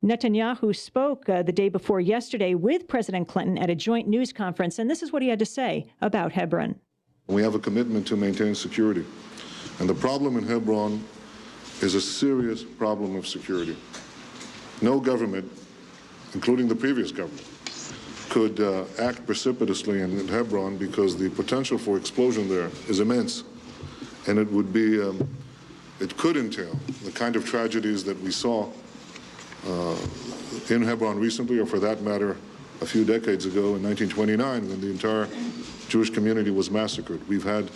Netanyahu spoke the day before yesterday with President Clinton at a joint news conference, and this is what he had to say about Hebron. We have a commitment to maintain security, and the problem in Hebron is a serious problem of security. No government, including the previous government, could act precipitously in Hebron because the potential for explosion there is immense, and it would be, it could entail the kind of tragedies that we saw in Hebron recently, or for that matter, a few decades ago in 1929, when the entire Jewish community was massacred. We've had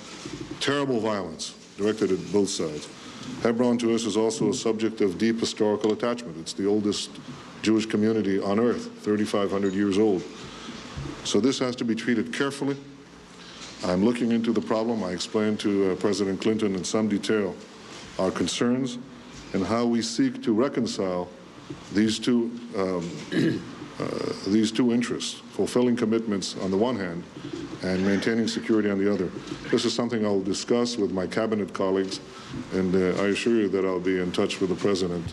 terrible violence directed at both sides. Hebron to us is also a subject of deep historical attachment. It's the oldest Jewish community on earth, 3,500 years old. So this has to be treated carefully. I'm looking into the problem. I explained to President Clinton in some detail our concerns and how we seek to reconcile these two interests, fulfilling commitments on the one hand and maintaining security on the other. This is something I'll discuss with my cabinet colleagues, and I assure you that I'll be in touch with the President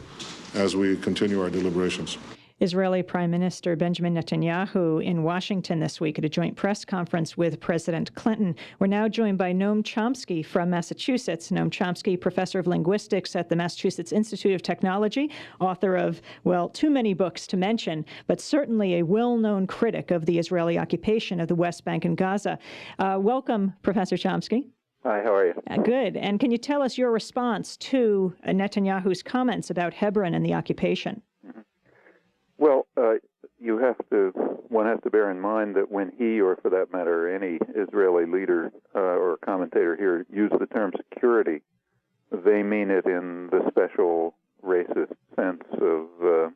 as we continue our deliberations. Israeli Prime Minister Benjamin Netanyahu in Washington this week at a joint press conference with President Clinton. We're now joined by Noam Chomsky from Massachusetts. Noam Chomsky, professor of linguistics at the Massachusetts Institute of Technology, author of, well, too many books to mention, but certainly a well-known critic of the Israeli occupation of the West Bank and Gaza. Welcome, Professor Chomsky. Hi, how are you? Good. And can you tell us your response to Netanyahu's comments about Hebron and the occupation? Well, one has to bear in mind that when he, or for that matter, any Israeli leader or commentator here, use the term security, they mean it in the special racist sense of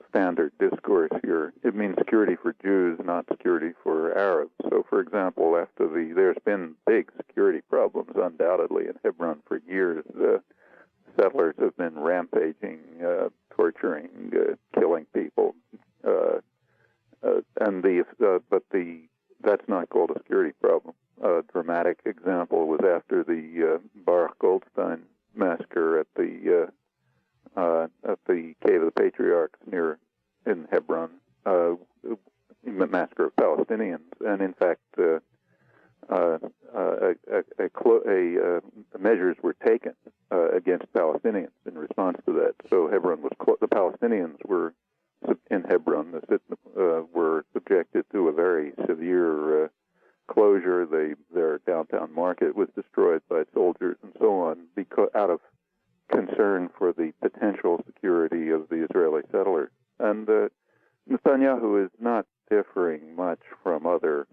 standard discourse here. It means security for Jews, not security for Arabs. So, for example, there's been big security problems, undoubtedly, in Hebron for years. Settlers have been rampaging, torturing, killing people, that's not called a security problem. A dramatic example was after the Baruch Goldstein massacre at the Cave of the Patriarchs in Hebron, massacre of Palestinians, and in fact, measures were taken against Palestinians in response to that. So Hebron was the Palestinians were in Hebron were subjected to a very severe closure. Their downtown market was destroyed by soldiers and so on, out of concern for the potential security of the Israeli settlers. And Netanyahu is not differing much from others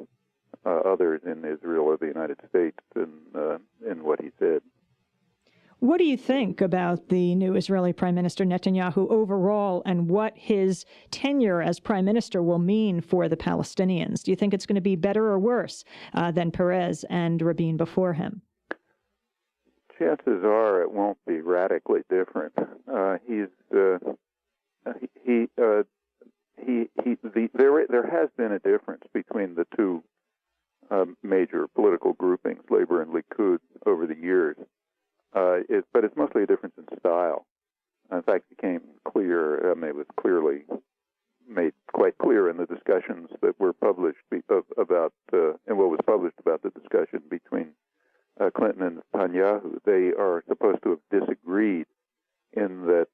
in Israel or the United States in what he said. What do you think about the new Israeli Prime Minister Netanyahu overall, and what his tenure as Prime Minister will mean for the Palestinians? Do you think it's going to be better or worse than Perez and Rabin before him? Chances are it won't be radically different. There has been a difference between the two major political groupings, Labor and Likud, over the years. But it's mostly a difference in style. In fact, it became clear, it was clearly made quite clear in the discussions that were published about what was published about the discussion between Clinton and Netanyahu. They are supposed to have disagreed in that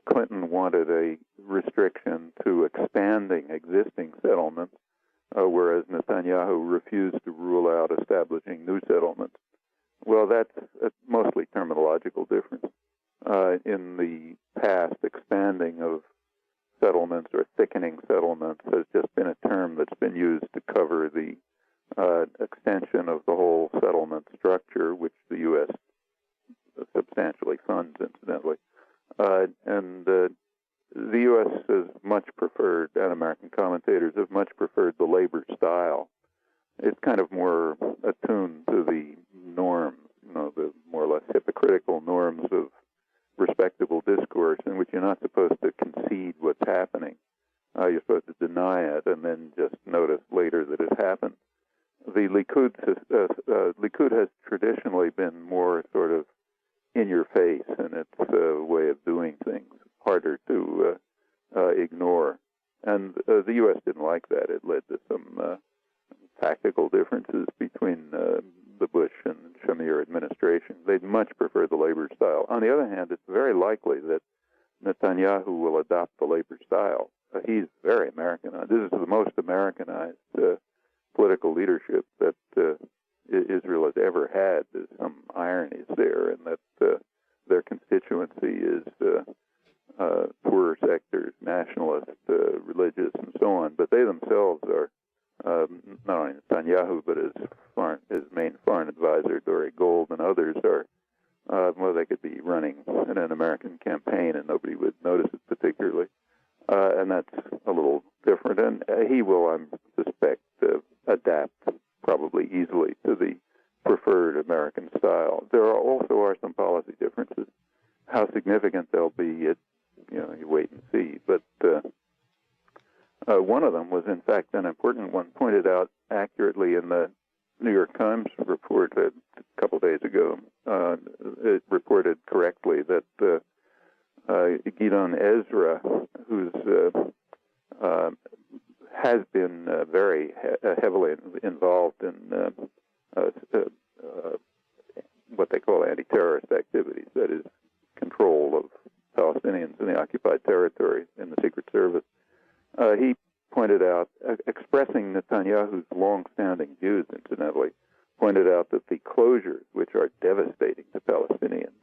Clinton wanted a restriction to expanding existing settlements, whereas Netanyahu refused to rule out establishing new settlements. Well, that's a mostly terminological difference. In the past, expanding of settlements or thickening settlements has just been a term that's been used to cover the extension of the whole settlement structure, which the U.S. substantially funds, incidentally. And the U.S. has much preferred, and American commentators have much preferred the labor style. It's kind of more attuned to the norms, the more or less hypocritical norms of respectable discourse, in which you're not supposed to concede what's happening. You're supposed to deny it and then just notice later that it happened. The Likud has traditionally been more sort of in your face in its way of doing things, harder to ignore. And the U.S. didn't like that. It led to some tactical differences between the Bush and Shamir administration. They'd much prefer the labor style. On the other hand, it's very likely that Netanyahu will adopt the labor style. He's very Americanized. This is the most Americanized political leadership that Israel has ever had. There's some ironies there, and that their constituency is poorer sectors, nationalist, religious, and so on. But they themselves are not only Netanyahu, but his main foreign advisor, Dori Gold, and others are, well, they could be running in an American campaign and nobody would notice it particularly. And that's a little different. And he will, I suspect, adapt probably easily to the preferred American style. There also are some policy differences. How significant they'll be, you wait and see. But one of them was, in fact, an important one, pointed out accurately in the New York Times report a couple days ago. It reported correctly that Gideon Ezra, who's has been very heavily involved in what they call anti-terrorist activities, that is, control of Palestinians in the occupied territory in the Secret Service. He pointed out, expressing Netanyahu's long-standing views, incidentally, pointed out that the closures, which are devastating to Palestinians,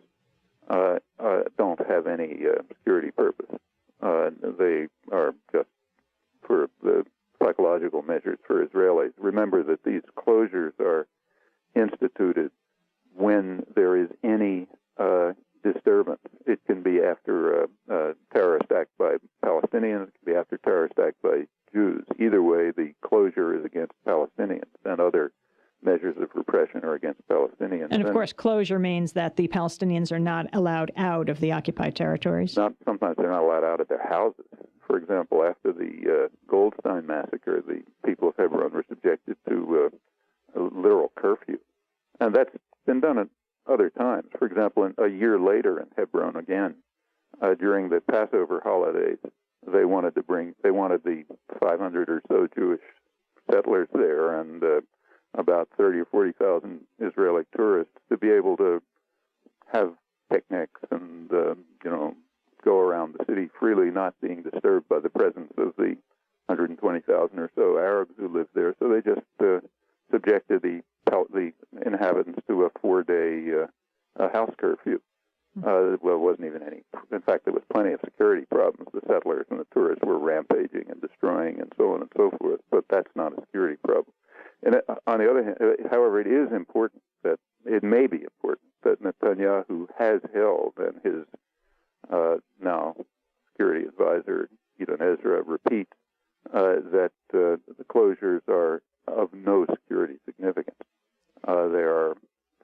don't have any security purpose. They are just for the psychological measures for Israelis. Remember that these closures are instituted when there is any disturbance. It can be after a terrorist act by Palestinians, it can be after a terrorist act by Jews. Either way, the closure is against Palestinians, and other measures of repression are against Palestinians. And of course, closure means that the Palestinians are not allowed out of the occupied territories. Sometimes they're not allowed out of their houses. For example, after the Goldstein massacre, the people of Hebron were subjected to a literal curfew. And that's been done at other times. For example, a year later in Hebron again, during the Passover holidays, they wanted the 500 or so Jewish settlers there and about 30 or 40,000 Israeli tourists to be able to have picnics and go around the city freely, not being disturbed by the presence of the 120,000 or so Arabs who lived there. So they just subjected the inhabitants to a 4-day house curfew. Well, it wasn't even any. In fact, there was plenty of security problems. The settlers and the tourists were rampaging and destroying and so on and so forth. But that's not a security problem. And on the other hand, however, it is important that it may be important that Netanyahu has held, and his now security advisor Gideon Ezra repeats that the closures are of no security significance. They are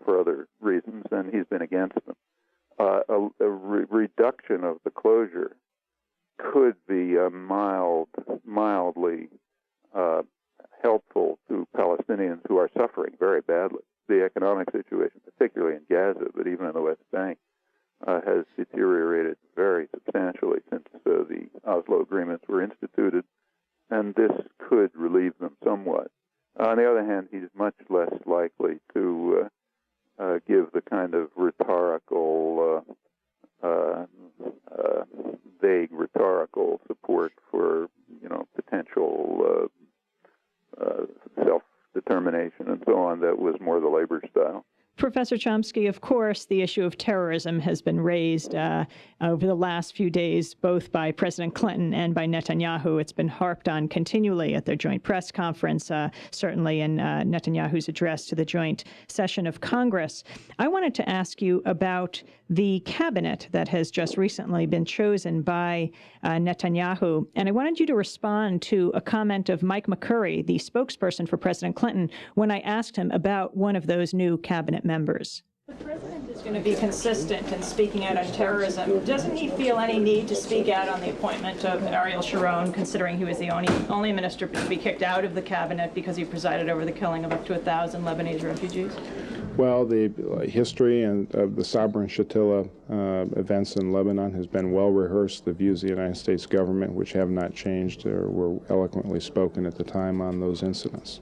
for other reasons, and he's been against them. A reduction of the closure could be mildly helpful to Palestinians who are suffering very badly. The economic situation, particularly in Gaza, but even in the West Bank, has deteriorated very substantially since the Oslo agreements were instituted, and this could relieve them somewhat. On the other hand, he's much less likely to give the kind of rhetorical, vague rhetorical support for, potential self-determination and so on that was more the labor style. Professor Chomsky, of course, the issue of terrorism has been raised over the last few days, both by President Clinton and by Netanyahu. It's been harped on continually at their joint press conference, certainly in Netanyahu's address to the joint session of Congress. I wanted to ask you about the cabinet that has just recently been chosen by Netanyahu, and I wanted you to respond to a comment of Mike McCurry, the spokesperson for President Clinton, when I asked him about one of those new cabinet members. The president is going to be consistent in speaking out on terrorism. Doesn't he feel any need to speak out on the appointment of Ariel Sharon, considering he was the only minister to be kicked out of the cabinet because he presided over the killing of up to 1,000 Lebanese refugees? Well, the history and of the Sabra Shatila events in Lebanon has been well rehearsed. The views of the United States government, which have not changed, were eloquently spoken at the time on those incidents.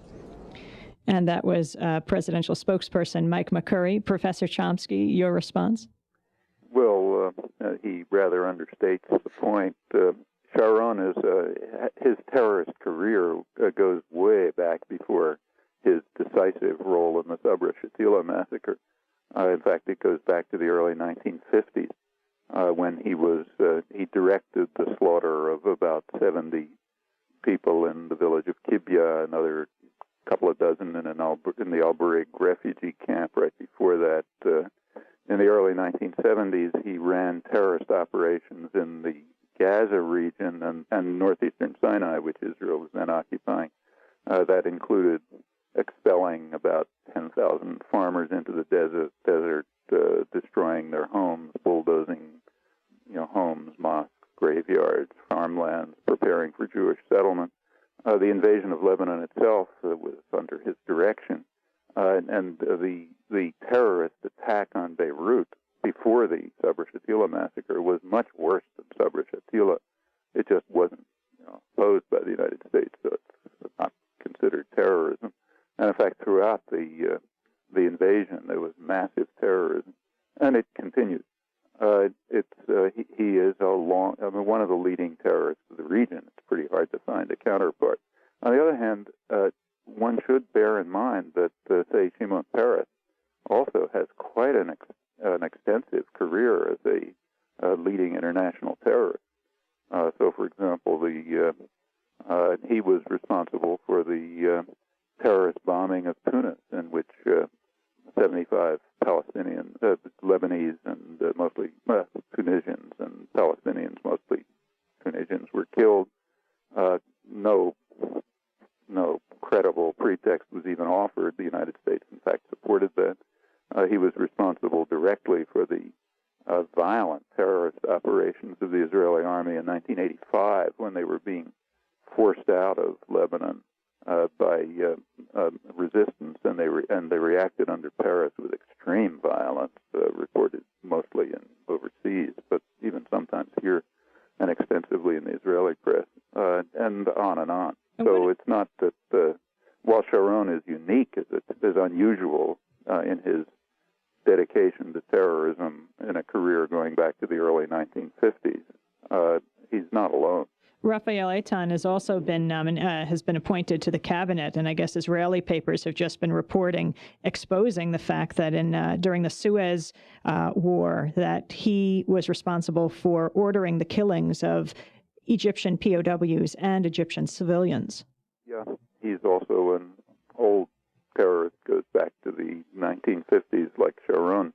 And that was presidential spokesperson Mike McCurry. Professor Chomsky, your response? Well, he rather understates the point. Sharon his terrorist career goes way back before his decisive role in the Sabra Shatila massacre. In fact, it goes back to the early 1950s when he directed the slaughter of about 70 people in the village of Kibya, another couple of dozen in the Al-Burig refugee camp right before that. In the early 1970s, he ran terrorist operations in the Gaza region and northeastern Sinai, which Israel was then occupying. That included expelling about 10,000 farmers into the desert, destroying their homes, bulldozing, homes, mosques, graveyards, farmlands, preparing for Jewish settlement. The invasion of Lebanon itself was under his direction, and the terrorist attack on Beirut before the Sabra Shatila massacre was much worse than Sabra Shatila. It just wasn't opposed by the United States, so it's not considered terrorism. And in fact, throughout the invasion, there was massive terrorism, and it continued. He is one of the leading terrorists of the region. It's pretty hard to find a counterpart. On the other hand, one should bear in mind that, say, Shimon Peres also has quite an extensive career as a leading international terrorist. So, for example, he was responsible for the terrorist bombing of Tunis, in which 75 Palestinians, Lebanese, and mostly Tunisians and Palestinians, mostly Tunisians, were killed. No credible pretext was even offered. The United States, in fact, supported that. He was responsible directly for the violent terrorist operations of the Israeli army in 1985 when they were being forced out of Lebanon by resistance, and they reacted under Peres with extreme violence, reported mostly overseas, but even sometimes here and extensively in the Israeli press, and on and on. So it's not that while Sharon is unique, is unusual in his dedication to terrorism in a career going back to the early 1950s. He's not alone. Raphael Eitan has also been has been appointed to the cabinet, and I guess Israeli papers have just been reporting, exposing the fact that during the Suez War, that he was responsible for ordering the killings of Egyptian POWs and Egyptian civilians. Yeah, he's also an old terrorist, goes back to the 1950s, like Sharon.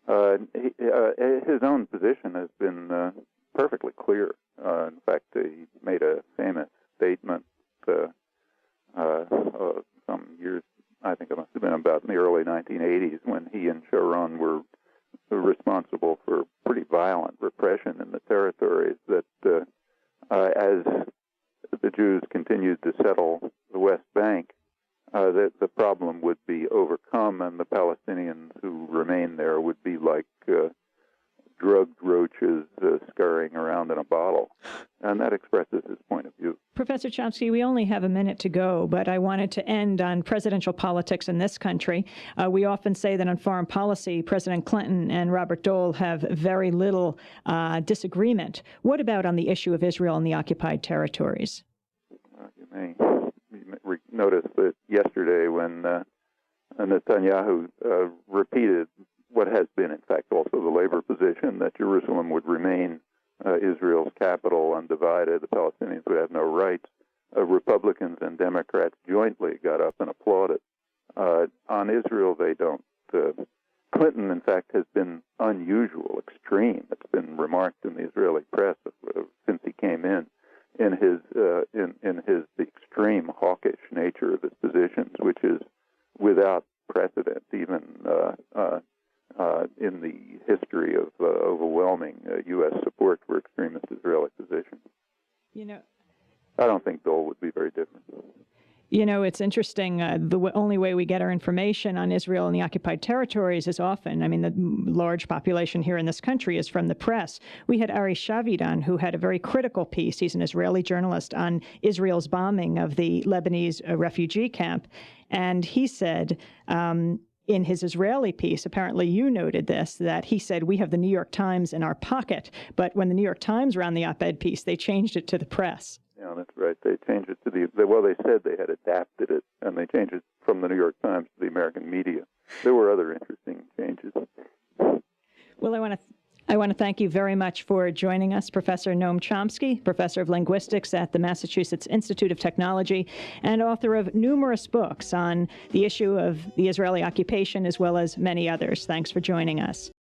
His own position has been perfectly clear. In fact, he made a famous statement some years, I think it must have been about in the early 1980s, when he and Sharon were responsible for pretty violent repression in the territories, that as the Jews continued to settle the West Bank, that the problem would be overcome, and the Palestinians who remained there would be like drugged roaches scurrying around in a bottle. And that expresses his point of view. Professor Chomsky, we only have a minute to go, but I wanted to end on presidential politics in this country. We often say that on foreign policy, President Clinton and Robert Dole have very little disagreement. What about on the issue of Israel and the occupied territories? You may notice that yesterday when Netanyahu repeated what has been, in fact, also the labor position, that Jerusalem would remain Israel's capital, undivided, the Palestinians would have no rights, Republicans and Democrats jointly got up and applauded. On Israel, they don't. Clinton, in fact, has been unusual, extreme. It's been remarked in the Israeli press since he came in his the extreme hawkish nature of his positions, which is without precedent, even in the history of overwhelming U.S. support for extremist Israeli positions. I don't think Dole would be very different. You know, it's interesting. Only way we get our information on Israel and the occupied territories is often, I mean, the large population here in this country is from the press. We had Ari Shavid on, who had a very critical piece. He's an Israeli journalist on Israel's bombing of the Lebanese refugee camp. And he said, in his Israeli piece, apparently you noted this, that he said, we have the New York Times in our pocket. But when the New York Times ran the op-ed piece, they changed it to the press. Yeah, that's right. They changed it to they said they had adapted it, and they changed it from the New York Times to the American media. There were other interesting changes. Well, I want to thank you very much for joining us, Professor Noam Chomsky, Professor of Linguistics at the Massachusetts Institute of Technology, and author of numerous books on the issue of the Israeli occupation, as well as many others. Thanks for joining us.